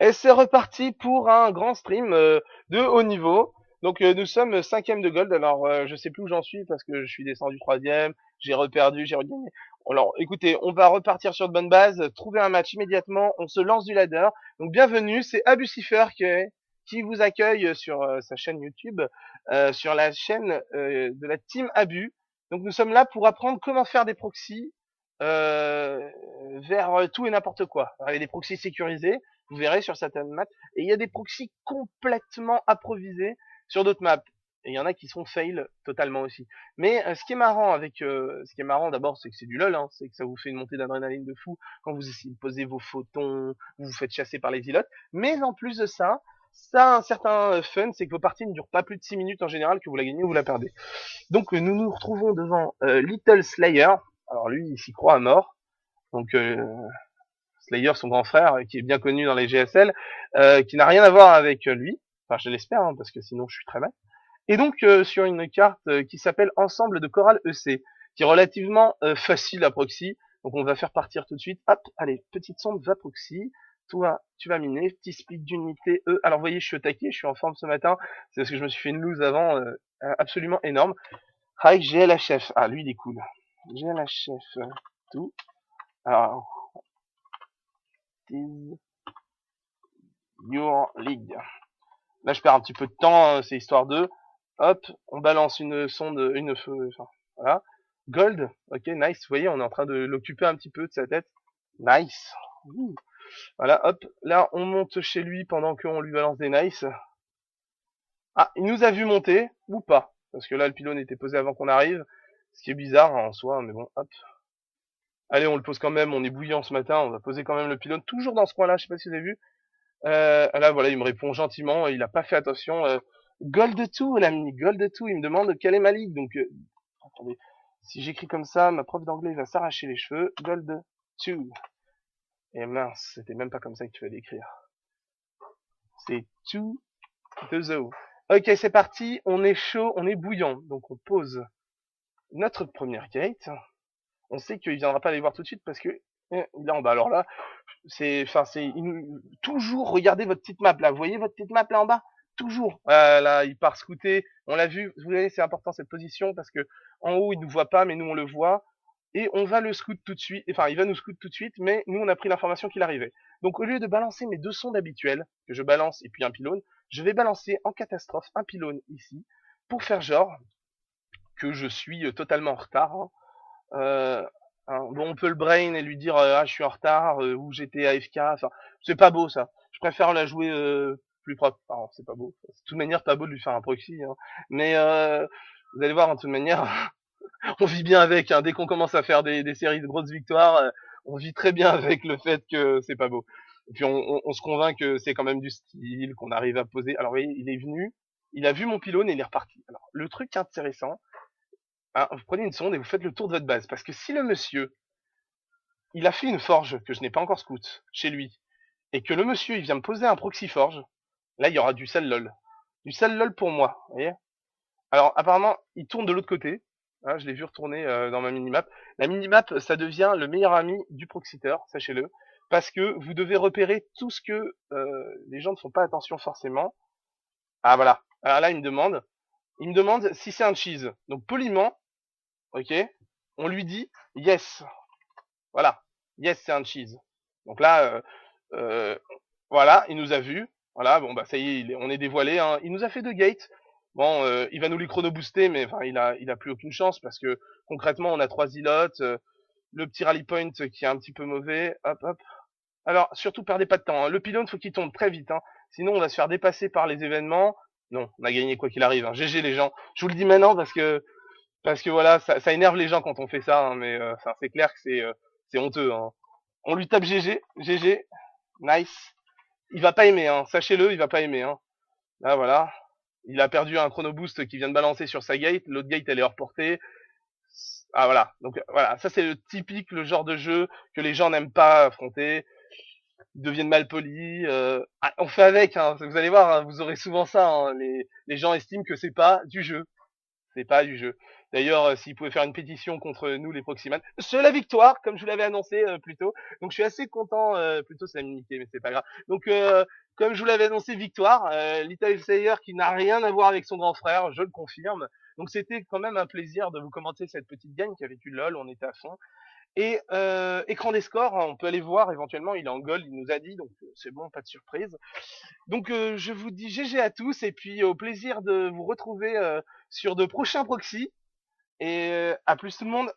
Et c'est reparti pour un grand stream de haut niveau. Donc nous sommes cinquième de gold. Alors je sais plus où j'en suis parce que je suis descendu troisième, j'ai reperdu, j'ai regagné. Alors écoutez, on va repartir sur de bonnes bases, trouver un match immédiatement, on se lance du ladder. Donc bienvenue, c'est Abucifer qui vous accueille sur sa chaîne YouTube, sur la chaîne de la team Abu. Donc nous sommes là pour apprendre comment faire des proxys euh, vers tout et n'importe quoi. Alors, il y a des proxys sécurisés, vous verrez sur certaines maps, et il y a des proxys complètement improvisés sur d'autres maps. Et il y en a qui sont fail totalement aussi. Mais ce qui est marrant ce qui est marrant d'abord, c'est que c'est du lol, hein, c'est que ça vous fait une montée d'adrénaline de fou quand vous essayez de poser vos photons, vous vous faites chasser par les ilotes. Mais en plus de ça, ça a un certain fun, c'est que vos parties ne durent pas plus de 6 minutes en général, que vous la gagnez ou vous la perdez. Donc nous nous retrouvons devant Little Slayer. Alors lui, il s'y croit à mort. Donc Slayer, son grand frère, qui est bien connu dans les GSL, qui n'a rien à voir avec lui. Enfin, je l'espère, hein, parce que sinon je suis très mal. Et donc sur une carte qui s'appelle Ensemble de chorale EC, qui est relativement facile à proxy. Donc on va faire partir tout de suite. Hop, allez, petite sonde va proxy. Toi, tu vas miner, petit split d'unité E. Alors vous voyez, je suis au taquet, je suis en forme ce matin. C'est parce que je me suis fait une loose avant, absolument énorme. Avec GLHF. Ah, lui, il est cool. GLHF, tout. Alors, is your league. Là, je perds un petit peu de temps, c'est histoire de. Hop, on balance une sonde, enfin, voilà. Gold, ok, nice. Vous voyez, on est en train de l'occuper un petit peu de sa tête. Nice. Ouh. Voilà, hop. Là, on monte chez lui pendant qu'on lui balance des nice. Ah, il nous a vu monter, ou pas. Parce que là, le pylône était posé avant qu'on arrive. Ce qui est bizarre en soi, mais bon, hop. Allez, on le pose quand même, on est bouillant ce matin, on va poser quand même le pylône, toujours dans ce coin-là, je sais pas si vous avez vu. Là, voilà, il me répond gentiment, il a pas fait attention. Gold 2, l'ami, Gold 2, il me demande quelle est ma ligue. Donc, attendez, si j'écris comme ça, ma prof d'anglais va s'arracher les cheveux. Gold 2. Et mince, c'était même pas comme ça que tu vas l'écrire. C'est 2-0. Ok, c'est parti, on est chaud, on est bouillant. Donc, on pose notre première gate. On sait qu'il viendra pas les voir tout de suite parce que il est en bas. Alors là, toujours regardez votre petite map là. Vous voyez votre petite map là en bas? Toujours. Là, il part scouter. On l'a vu. Vous voyez, c'est important cette position parce que en haut, il nous voit pas, mais nous on le voit. Et on va le scout tout de suite. Enfin, il va nous scout tout de suite, mais nous on a pris l'information qu'il arrivait. Donc au lieu de balancer mes deux sondes habituelles que je balance et puis un pylône, je vais balancer en catastrophe un pylône ici pour faire genre que je suis totalement en retard. Hein. Bon, on peut le brain et lui dire ah je suis en retard ou j'étais AFK. Enfin, c'est pas beau ça. Je préfère la jouer plus propre. Enfin, c'est pas beau. C'est de toute manière pas beau de lui faire un proxy. Hein. Mais vous allez voir en toute manière, on vit bien avec. Hein. Dès qu'on commence à faire des séries de grosses victoires, on vit très bien avec le fait que c'est pas beau. Et puis on se convainc que c'est quand même du style, qu'on arrive à poser. Alors vous voyez, il est venu, il a vu mon pylône et il est reparti. Alors le truc intéressant, hein, vous prenez une sonde et vous faites le tour de votre base. Parce que si le monsieur, il a fait une forge que je n'ai pas encore scout chez lui, et que le monsieur, il vient me poser un proxy forge, là, il y aura du sale lol. Du sale lol pour moi, vous voyez. Alors, apparemment, il tourne de l'autre côté. Hein, je l'ai vu retourner dans ma minimap. La minimap, ça devient le meilleur ami du proxiteur, sachez-le. Parce que vous devez repérer tout ce que les gens ne font pas attention forcément. Ah, voilà. Alors là, il me demande si c'est un cheese. Donc, poliment, ok, on lui dit yes. Voilà. Yes, c'est un cheese. Donc là, euh, voilà, il nous a vus. Voilà, bon bah ça y est, on est dévoilé. Hein. Il nous a fait deux gates. Bon, il va nous les chrono booster, mais enfin, il a plus aucune chance parce que concrètement, on a trois îlots. Le petit rally point qui est un petit peu mauvais. Hop, hop. Alors, surtout perdez pas de temps. Hein. Le pylône, faut qu'il tombe très vite. Hein. Sinon, on va se faire dépasser par les événements. Non, on a gagné quoi qu'il arrive. Hein. GG les gens. Je vous le dis maintenant parce que voilà, ça énerve les gens quand on fait ça. Hein, mais c'est clair que c'est honteux. Hein. On lui tape GG, GG, nice. Il va pas aimer, hein. Sachez-le, il va pas aimer. Hein. Là, voilà. Il a perdu un chrono boost qui vient de balancer sur sa gate. L'autre gate, elle est hors portée. Ah, voilà. Donc, voilà. Ça, c'est le typique, le genre de jeu que les gens n'aiment pas affronter. Ils deviennent mal polis. On fait avec, hein. Vous allez voir, hein, vous aurez souvent ça. Hein. Les gens estiment que c'est pas du jeu. C'est pas du jeu. D'ailleurs, s'ils pouvaient faire une pétition contre nous, les Proximans, c'est la victoire, comme je vous l'avais annoncé plus tôt. Donc je suis assez content, plutôt c'est la minité, mais c'est pas grave. Donc comme je vous l'avais annoncé, victoire, Little Sayer qui n'a rien à voir avec son grand frère, je le confirme. Donc c'était quand même un plaisir de vous commenter cette petite gagne qui avait eu LOL, on était à fond. Et écran des scores, hein, on peut aller voir éventuellement, il est en gold, il nous a dit, donc c'est bon, pas de surprise. Donc je vous dis GG à tous et puis au plaisir de vous retrouver sur de prochains proxys. Et à plus tout le monde.